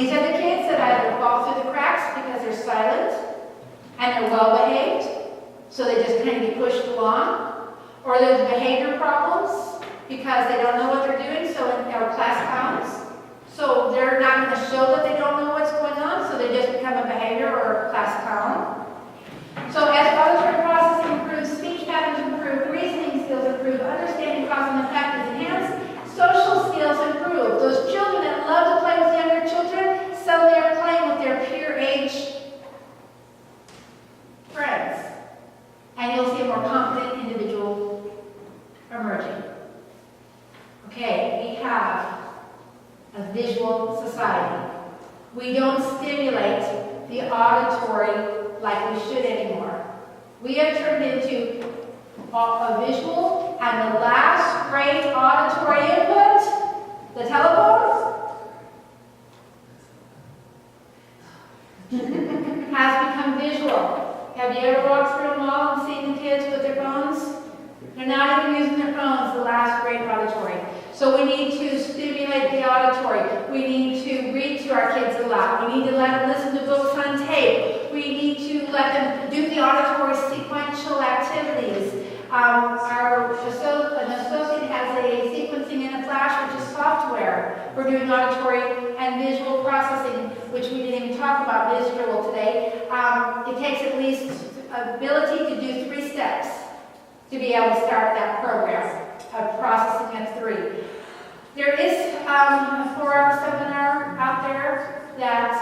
These are the kids that either fall through the cracks because they're silent and they're well behaved, so they just kind of get pushed along, or there's behavior problems because they don't know what they're doing, so in our class counts. So they're not going to show that they don't know what's going on, so they just become a behavior or a class clown. So as auditory processing improves, speech patterns improve, reasoning skills improve, understanding cause and effect is enhanced, social skills improve. Those children that love to play with younger children, suddenly are playing with their peer age friends. And you'll see a more confident individual emerging. Okay, we have a visual society. We don't stimulate the auditory like we should anymore. We have turned into a visual, and the last great auditory input, the telephone, has become visual. Have you ever walked through a mall and seen the kids with their phones? They're not even using their phones, the last great auditory. So we need to stimulate the auditory. We need to read to our kids a lot. We need to let them listen to books on tape. We need to let them do the auditory sequential activities. An associate has a sequencing in a flash, which is software for doing auditory and visual processing, which we didn't even talk about visual today. It takes at least ability to do 3 steps to be able to start that program of processing of 3. There is a 4-hour seminar out there that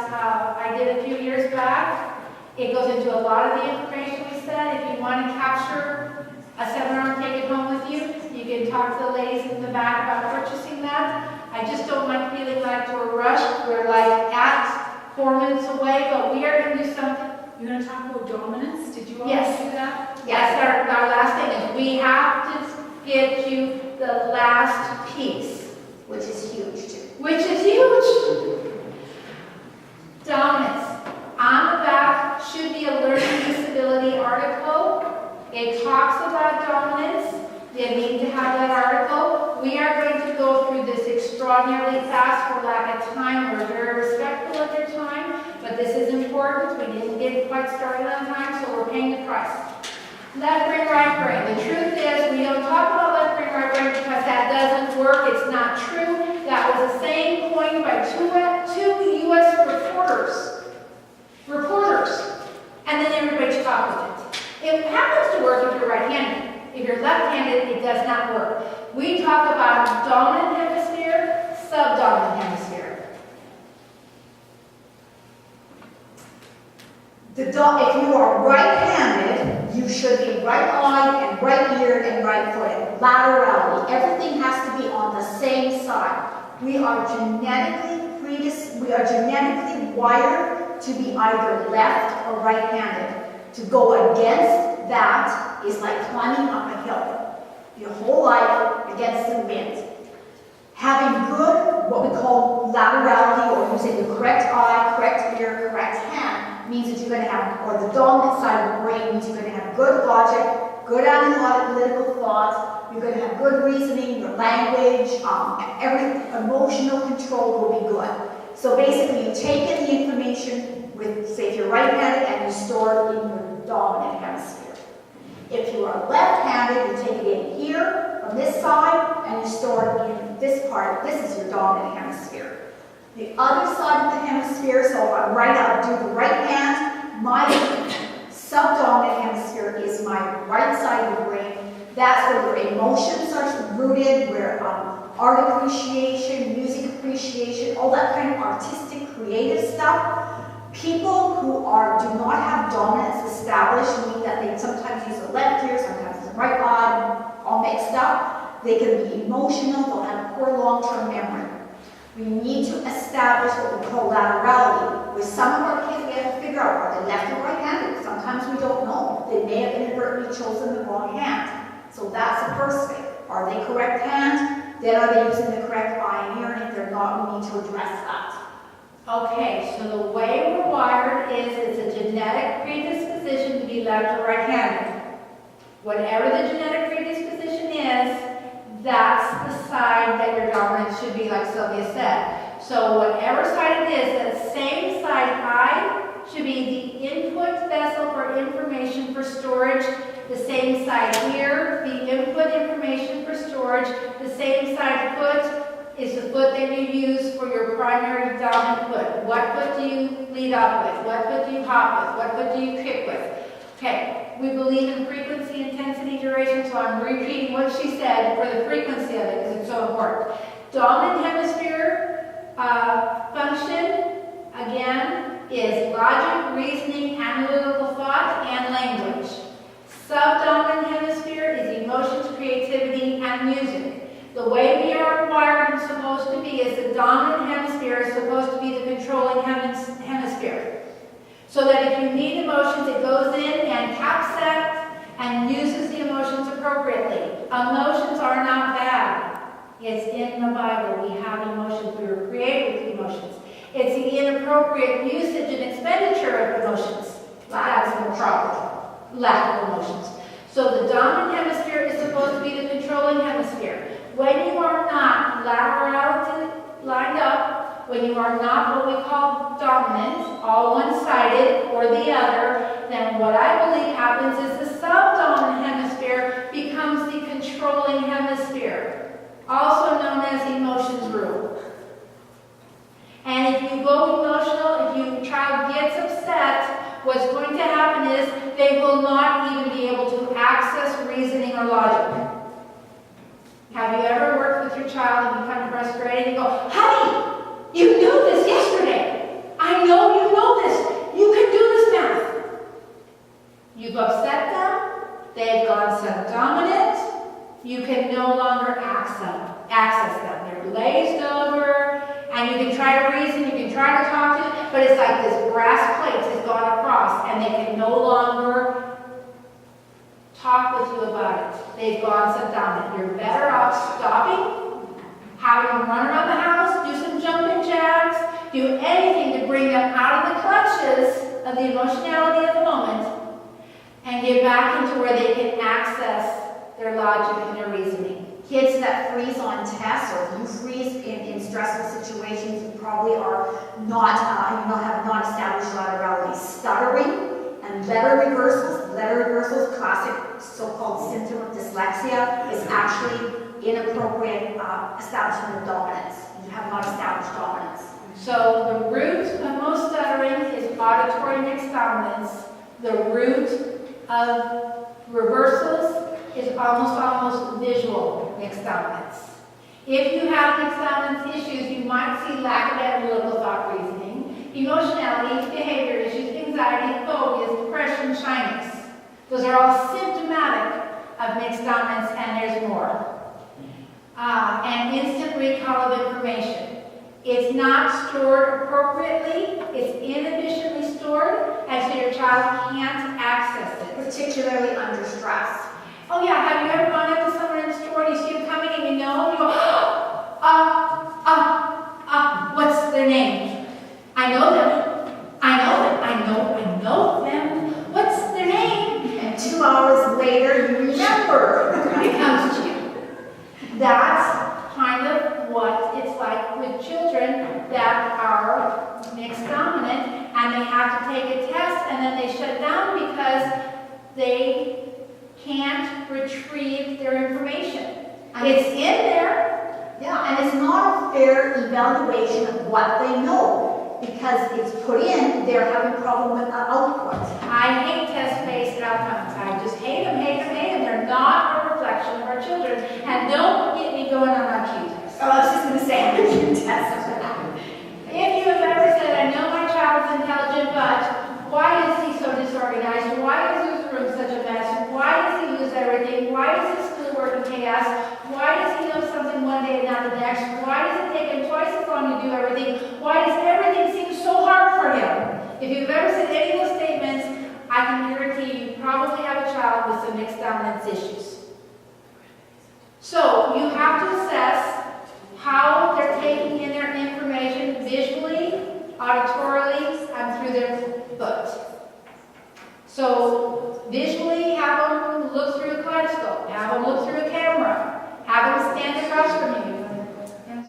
I did a few years back. It goes into a lot of the information we said. If you want to capture a seminar and take it home with you, you can talk to the ladies in the back about purchasing that. I just don't like feeling like we're rushed. We're like at 4 minutes away, but we are going to do something. You're going to talk about dominance? Did you Yes. always do that? Yes, our last thing is we have to get you the last piece. Which is huge too. Which is huge. Dominance. On the back should be a learning disability article. It talks about dominance. You need to have that article. We are going to go through this extraordinarily fast for lack of time. We're very respectful of your time, but this is important. We didn't get quite started on time, so we're paying the price. Left brain, right brain. The truth is, we don't talk about left brain, right brain because that doesn't work. It's not true. That was a saying coined by two U.S. reporters, and then everybody took off with it. It happens to work if you're right-handed. If you're left-handed, it does not work. We talk about dominant hemisphere, subdominant hemisphere. If you are right-handed, you should be right eye and right ear and right foot. Laterality. Everything has to be on the same side. We are genetically wired to be either left or right-handed. To go against that is like climbing up a hill. Your whole life against the wind. Having good, what we call laterality, or using the correct eye, correct ear, correct hand, means that you're going to have, or the dominant side of the brain means you're going to have good logic, good analytical thought, you're going to have good reasoning, your language, every emotional control will be good. So basically, you take in the information with, say, if you're right-handed, and you store it in your dominant hemisphere. If you are left-handed, you take it in here, from this side, and you store it in this part. This is your dominant hemisphere. The other side of the hemisphere, so if I'm right, I'll do the right hand. My subdominant hemisphere is my right side of the brain. That's where your emotions are rooted, where art appreciation, music appreciation, all that kind of artistic, creative stuff. People who do not have dominance established, meaning that they sometimes use the left ear, sometimes the right eye, all mixed up. They can be emotional, they'll have poor long-term memory. We need to establish what we call laterality. With some of our kids, we have to figure out, are they left or right-handed? Sometimes we don't know. They may have inadvertently chosen the wrong hand. So that's the first thing. Are they correct hand? Then are they using the correct eye and ear? And if they're not, we need to address that. Okay, so the way we're wired is it's a genetic predisposition to be left or right-handed. Whatever the genetic predisposition is, that's the side that your dominance should be, like Sylvia said. So whatever side it is, that same side I should be the input vessel for information for storage. The same side here, the input information for storage. The same side foot is the foot that you use for your primary dominant foot. What foot do you lead off with? What foot do you hop with? What foot do you kick with? Okay, we believe in frequency, intensity, duration, so I'm repeating what she said for the frequency of it because it's so important. Dominant hemisphere function, again, is logic, reasoning, analytical thought, and language. Subdominant hemisphere is emotions, creativity, and music. The way we are wired and supposed to be is the dominant hemisphere is supposed to be the controlling hemisphere. So that if you need emotions, it goes in and taps that and uses the emotions appropriately. Emotions are not bad. It's in the Bible. We have emotions. We were created with emotions. It's the inappropriate usage and expenditure of emotions. That's the problem. Lack of emotions. So the dominant hemisphere is supposed to be the controlling hemisphere. When you are not laterally lined up, when you are not what we call dominant, all one-sided or the other, then what I believe happens is the subdominant hemisphere becomes the controlling hemisphere, also known as emotions rule. And if you go emotional, if your child gets upset, what's going to happen is they will not even be able to access reasoning or logic. Have you ever worked with your child and become frustrated and go, honey, you knew this yesterday. I know you know this. You can do this math. You've upset them. They've gone subdominant. You can no longer access them. They're glazed over. And you can try to reason, you can try to talk to them, but it's like this brass plate has gone across and they can no longer talk with you about it. They've gone subdominant. You're better off stopping, having them run around the house, do some jumping jacks, do anything to bring them out of the clutches of the emotionality of the moment and get back into where they can access their logic and their reasoning. Kids that freeze on tests, or if you freeze in stressful situations, you probably are not, have not established laterality. Stuttering and letter reversals, classic so-called symptom of dyslexia, is actually inappropriate establishment of dominance. You have not established dominance. So the root of most stuttering is auditory mixed dominance. The root of reversals is almost visual mixed dominance. If you have mixed dominance issues, you might see lack of analytical thought reasoning, emotionality, behavior issues, anxiety, phobias, depression, shyness. Those are all symptomatic of mixed dominance, and there's more. And instant recall of information. It's not stored appropriately, it's inefficiently stored, and so your child can't access it. Particularly under stress. Oh yeah, have you ever gone up to someone in the store and you see them coming and you know, and you go, what's their name? I know them. I know them. What's their name? And 2 hours later, you remember. It comes to you. That's kind of what it's like with children that are mixed dominant and they have to take a test and then they shut down because they can't retrieve their information. It's in there. Yeah, and it's not a fair evaluation of what they know because it's put in, they're having problem with output. I hate test-based outcomes. I just hate them. They're not a reflection of our children. And don't get me going on our Q test. Oh, I was just going to say, I'm a Q test. If you have ever said, I know my child is intelligent, but why is he so disorganized? Why is his room such a mess? Why does he lose everything? Why is his schoolwork in chaos? Why does he know something one day and not the next? Why does it take him twice as long to do everything? Why does everything seem so hard for him? If you've ever said any of those statements, I can guarantee you probably have a child with some mixed dominance issues.